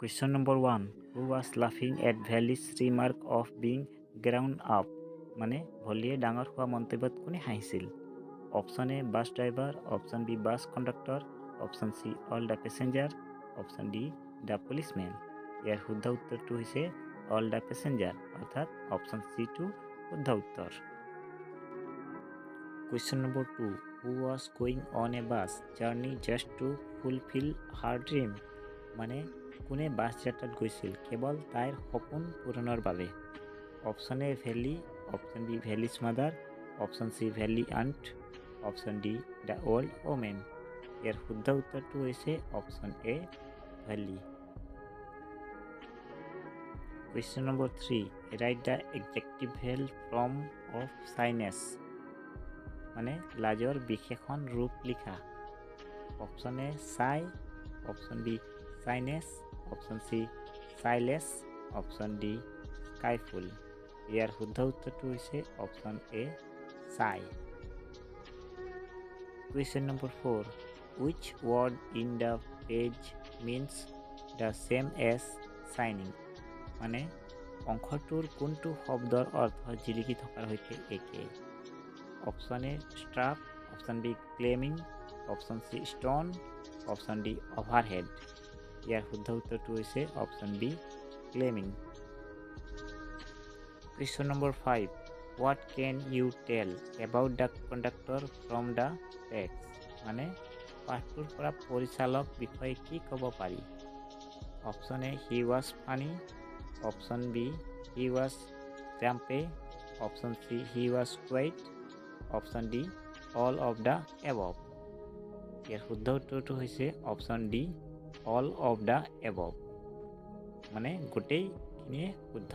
Question number 1. Who was laughing at Valley's remark of being ground up? মানে ভলিয়ে ডাঙৰ হোৱা মন্তব্যত কোনে হাঁহিছিল? Option A bus driver, option B bus conductor, option C all the passenger, option D the policemen. ইয়াৰ শুদ্ধ উত্তৰটো হৈছে অল দ্য পেছেঞ্জাৰ, অৰ্থাৎ অপশ্যন চিটো শুদ্ধ উত্তৰ। Question number 2. Who was going on a bus journey just to fulfill her dream? মানে কোনে বাছ যাত্ৰাত গৈছিল কেৱল তাইৰ সপোন পূৰণৰ বাবে? Option A Valli, option B Valli's mother, option C Valli aunt, option D the old woman. ইয়াৰ শুদ্ধ উত্তৰটো হৈছে option A Valli. Question number 3. Write the adjective form of shyness. মানে লাজৰ বিশেষণ ৰূপ লিখা। Option A shy, option B shyness, option C shyless, option D skyful. ইয়াৰ শুদ্ধ উত্তৰটো হৈছে অপশ্যন এ চাই। Question number 4. Which word in the page means the same as shining? মানে অংশটোৰ কোনটো শব্দৰ অৰ্থ জিলিকি থকাৰ সৈতে একে? Option A struck, option B gleaming, option C stun, option D overhead. ইয়াৰ শুদ্ধ উত্তৰটো হৈছে option B gleaming. Question number 5. What can you tell about the conductor from the text? মানে পাঠটোৰ পৰা পৰিচালক বিষয়ে কি ক'ব পাৰি? Option A he was funny, option B he was grumpy, option C he was quiet, option D all of the above. ইয়াৰ শুদ্ধ উত্তৰটো হৈছে option D all of the above, মানে গোটেইখিনিয়ে শুদ্ধ।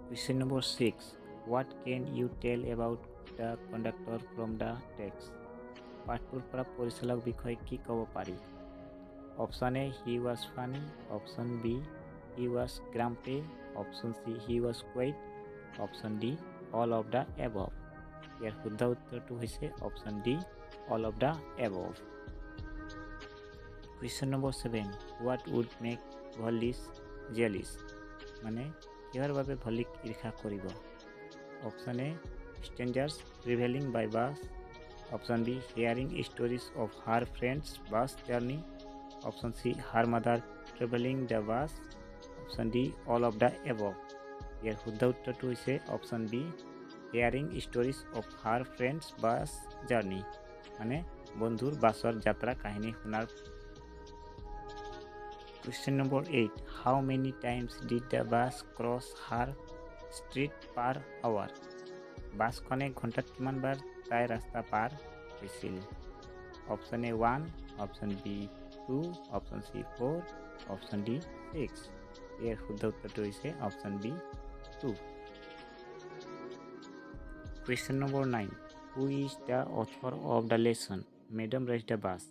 Question number 6. What can you tell about the conductor from the text? পাঠটোৰ পৰা পৰিচালক বিষয়ে কি ক'ব পাৰি? Option A he was funny, option B he was grumpy, option C he was quiet, option D all of the above. ইয়াৰ শুদ্ধ উত্তৰটো হৈছে option D all of the above. Question number 7. What would make Wallis jealous? মানে কিহৰ বাবে ভলিক ঈৰ্ষা কৰিব? Option A strangers traveling by bus, option B hearing stories of her friends bus journey, option C her mother traveling the bus, option D all of the above। ইয়াৰ শুদ্ধ উত্তৰটো হৈছে option B hearing stories of her friends bus journey, মানে বন্ধুৰ বাছৰ যাত্ৰা কাহিনী শুনাৰ। Question number 8. How many times did the bus cross her street per hour? বাছখনে ঘণ্টাত কিমানবাৰ তাইৰ ৰাস্তা পাৰ হৈছিল? Option A 1, option B 2, option C 4, option D 6। ইয়াৰ শুদ্ধ উত্তৰটো হৈছে option B 2। Question number 9. Who is the author of the lesson Madam Rides the Bus?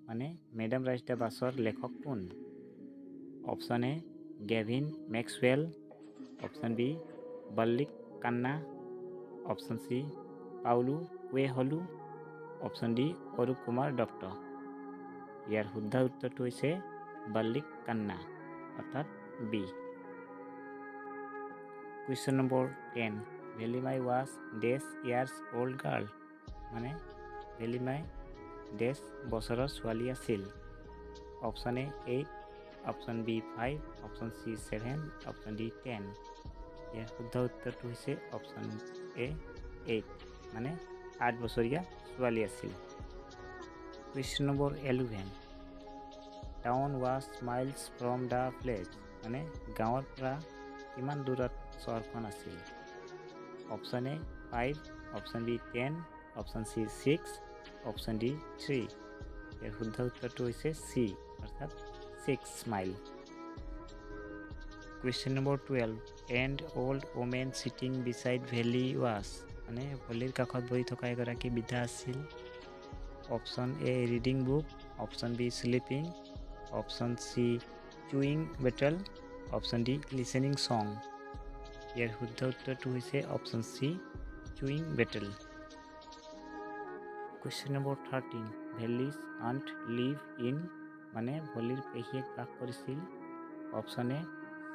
মানে মেডাম ৰাইজ দ্য বাছৰ লেখক কোন? Option A Gavin Maxwell, option B Vallikkannan, option C Paulo Coelho, option D Arup Kumar Dutta. ইয়াৰ শুদ্ধ উত্তৰটো হৈছে Vallikkannan, অৰ্থাৎ B. Question number 10. Valliammai was ডেছ ইয়াৰ্ছ অল্ড গাৰ্ল? মানে ভেলিমাই ডেছ বছৰৰ ছোৱালী আছিল? Option A 8, option B 5, option C 7, option D 10। ইয়াৰ শুদ্ধ উত্তৰটো হৈছে অপশ্যন এ 8, মানে 8 বছৰীয়া ছোৱালী আছিল। Question number 11. Town was miles from the village? মানে গাঁৱৰ পৰা কিমান দূৰত চহৰখন আছিল? Option A 5, option B 10, option C 6, option D 3। ইয়াৰ শুদ্ধ উত্তৰটো হৈছে চি, অৰ্থাৎ 6 mile. Question number 12. And old woman sitting beside Valley was? মানে ভলিৰ কাষত বহি থকা এগৰাকী বৃদ্ধা আছিল? Option A reading book, option B sleeping, option C chewing betel, option D listening song. ইয়াৰ শুদ্ধ উত্তৰটো হৈছে option C chewing betel. Question number 13. Valleys aunt live in মানে ভলিৰ পেহীয়েক বাস কৰিছিল? Option A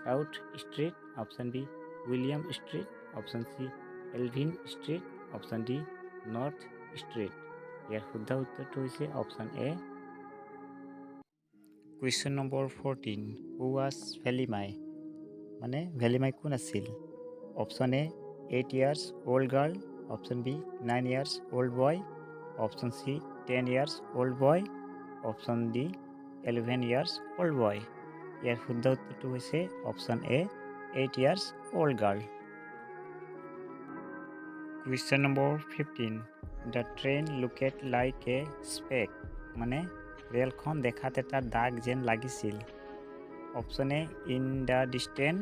South Street, option B William Street, option C Elvin Street, option D North Street. ইয়াৰ শুদ্ধ উত্তৰটো হৈছে option A. Question number 14, who was Valliammai? মানে ভেলিমাই কোন আছিল? Option A 8 years old girl, option B 9 years old boy, option C 10 years old boy, option D 11 years old boy। ইয়াৰ শুদ্ধ উত্তৰটো হৈছে option A 8 years old girl। Question number 15, the train looked like a speck. মানে ৰেলখন দেখাত এটা দাগ যেন লাগিছিল। Option A in the distance,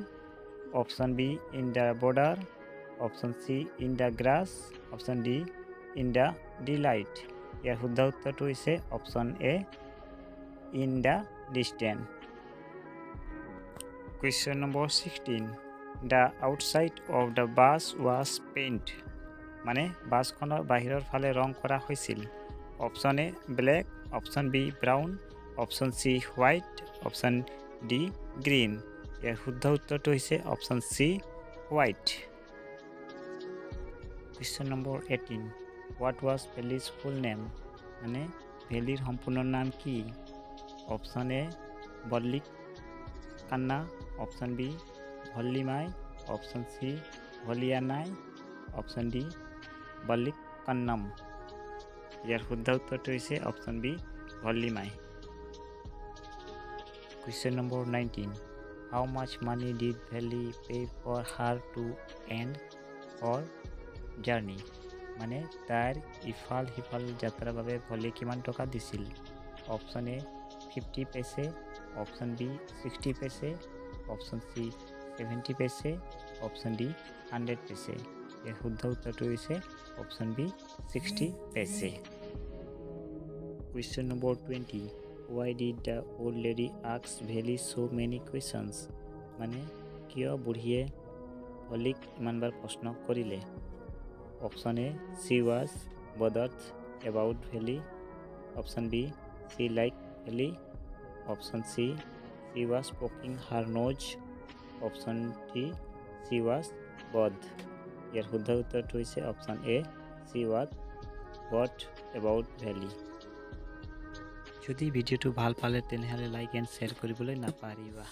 option B in the border, option C in the grass, option D in the delight. ইয়াৰ শুদ্ধ উত্তৰটো হৈছে option A in the distance. Question number 16, the outside of the bus was paint. মানে বাছখনৰ বাহিৰৰ ফালে ৰং কৰা হৈছিল। Option A black, option B brown, option C white, option D green. ইয়াৰ শুদ্ধ উত্তৰটো হৈছে option C white. Question number 18, what was Valli's full name? মানে ভেলিৰ সম্পূৰ্ণ নাম কি? Option A Vallikkannan, option B Valliammai, option C Valliyanai, option D Vallikannam. ইয়াৰ শুদ্ধ উত্তৰটো হৈছে option B Valliammai. Question number 19, how much money did Valli pay for her to and fro journey? মানে তাইৰ ইফাল সিফাল যাত্ৰাৰ বাবে ভলি কিমান টকা দিছিল? অপশ্যন এ 50 পইচে, অপশ্যন বি 60 পইচে, অপশ্যন চি 70 পইচে, অপশ্যন ডি 100 পইচে। ইয়াৰ শুদ্ধ উত্তৰটো হৈছে অপশ্যন বি 60 পইচে। Question number 20, why did the old lady ask Valli so many questions? মানে কিয় বুঢ়ীয়ে ভলিক ইমানবাৰ প্ৰশ্ন কৰিলে? Option A she was bothered about ভেলি, অপশ্যন বি she liked ভেলি, option C she was poking her nose, option D she was bored। ইয়াৰ শুদ্ধ উত্তৰটো হৈছে option A she was bored about ভেলি। যদি ভিডিঅ'টো ভাল পালে তেনেহ'লে লাইক এণ্ড শ্বেয়াৰ কৰিবলৈ নাপাহৰিবা।